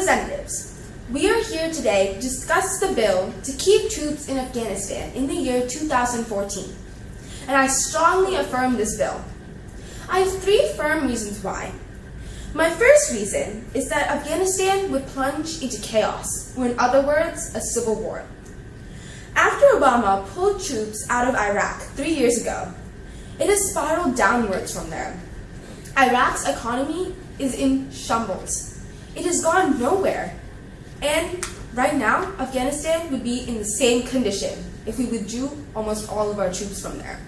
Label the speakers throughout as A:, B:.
A: Representatives, we are here today to discuss the bill to keep troops in Afghanistan in the year 2014, and I strongly affirm this bill. I have 3 firm reasons why. My first reason is that Afghanistan would plunge into chaos, or in other words, a civil war. After Obama pulled troops out of Iraq 3 years ago, it has spiraled downwards from there. Iraq's economy is in shambles. It has gone nowhere. And right now, Afghanistan would be in the same condition if we withdrew almost all of our troops from there.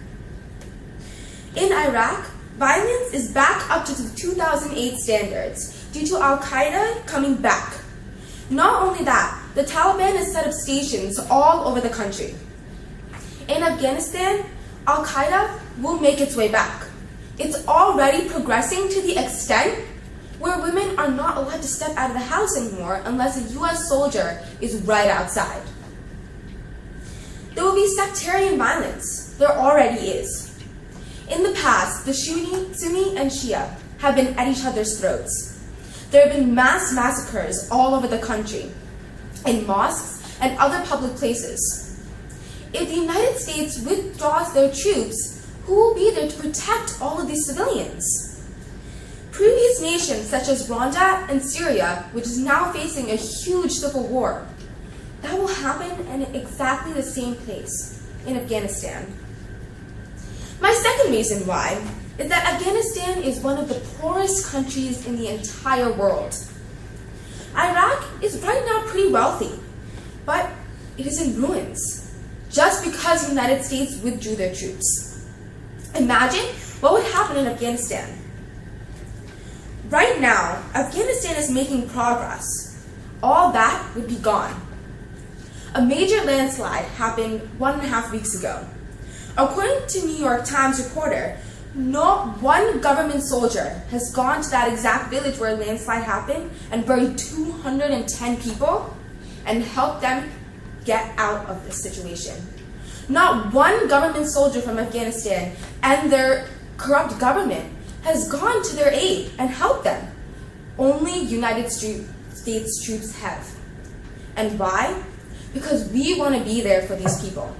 A: In Iraq, violence is back up to the 2008 standards due to Al-Qaeda coming back. Not only that, the Taliban has set up stations all over the country. In Afghanistan, Al-Qaeda will make its way back. It's already progressing to the extent where women are not allowed to step out of the house anymore unless a U.S. soldier is right outside. There will be sectarian violence. There already is. In the past, the Sunni and Shia have been at each other's throats. There have been mass massacres all over the country, in mosques and other public places. If the United States withdraws their troops, who will be there to protect all of these civilians? Previous nations such as Rwanda and Syria, which is now facing a huge civil war, that will happen in exactly the same place, in Afghanistan. My second reason why is that Afghanistan is one of the poorest countries in the entire world. Iraq is right now pretty wealthy, but it is in ruins, just because the United States withdrew their troops. Imagine what would happen in Afghanistan. Right now, Afghanistan is making progress. All that would be gone. A major landslide happened 1.5 weeks ago. According to New York Times reporter, not one government soldier has gone to that exact village where a landslide happened and buried 210 people and helped them get out of this situation. Not one government soldier from Afghanistan and their corrupt government has gone to their aid and helped them. Only United States troops have. And why? Because we want to be there for these people.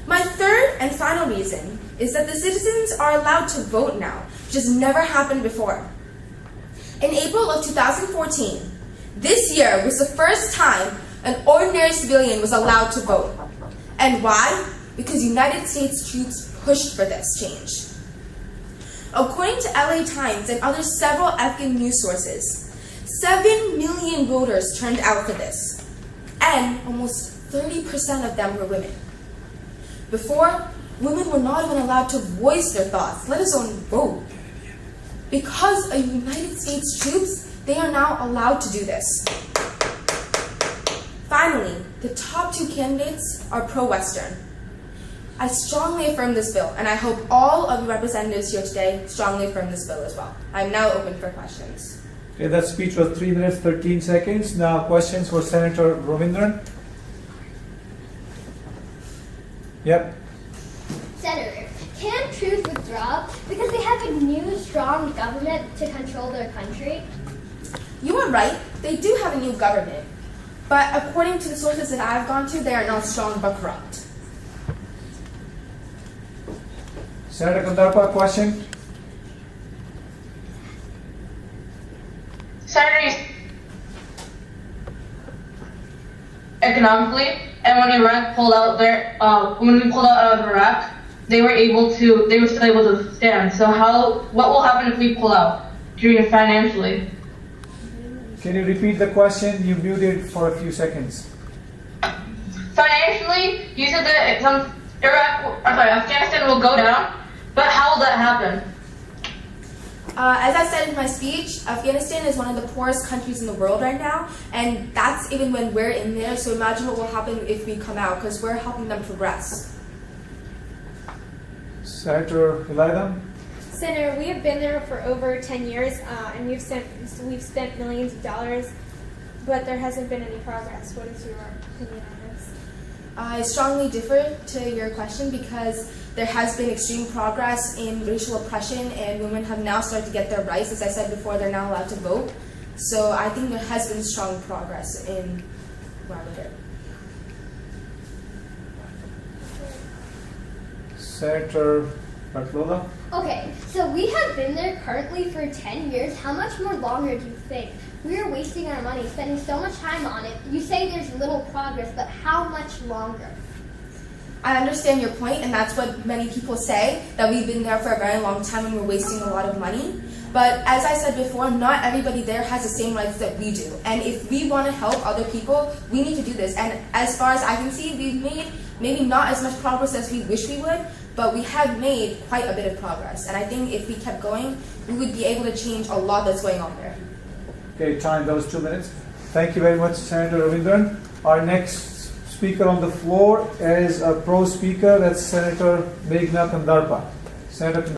A: My third and final reason is that the citizens are allowed to vote now, which has never happened before. In April of 2014, this year was the first time an ordinary civilian was allowed to vote. And why? Because United States troops pushed for this change. According to LA Times and other several Afghan news sources, 7 million voters turned out for this, and almost 30% of them were women. Before, women were not even allowed to voice their thoughts, let alone vote. Because of United States troops, they are now allowed to do this. Finally, the top 2 candidates are pro-Western. I strongly affirm this bill, and I hope all of the representatives here today strongly affirm this bill as well. I am now open for questions.
B: Okay, that speech was 3 minutes, 13 seconds. Now questions for Senator Ravindran. Yep.
C: Senator, can troops withdraw because they have a new, strong government to control their country?
A: You are right, they do have a new government. But according to the sources that I've gone to, they are not strong but corrupt.
B: Senator Kandarpa, question?
D: Senator, economically, and when Iraq pulled out when we pulled out of Iraq, they were still able to stand. So what will happen if we pull out financially?
B: Can you repeat the question? You muted for a few seconds.
D: Financially, you said that Afghanistan will go down, but how will that happen?
A: As I said in my speech, Afghanistan is one of the poorest countries in the world right now, and that's even when we're in there, so imagine what will happen if we come out, because we're helping them progress.
B: Senator Eliadam?
E: Senator, we have been there for over 10 years, and we've spent millions of dollars, but there hasn't been any progress. What is your opinion on this?
A: I strongly differ to your question because there has been extreme progress in racial oppression, and women have now started to get their rights. As I said before, they're now allowed to vote. So I think there has been strong progress in where I live.
B: Senator Bartlola?
C: Okay, so we have been there currently for 10 years. How much more longer do you think? We are wasting our money, spending so much time on it. You say there's little progress, but how much longer?
A: I understand your point, and that's what many people say, that we've been there for a very long time and we're wasting a lot of money. But as I said before, not everybody there has the same rights that we do. And if we want to help other people, we need to do this. And as far as I can see, we've made maybe not as much progress as we wish we would, but we have made quite a bit of progress. And I think if we kept going, we would be able to change a lot that's going on there.
B: Okay, time, that was 2 minutes. Thank you very much, Senator Ravindran. Our next speaker on the floor is a pro speaker, that's Senator Meghna Kandarpa. Senator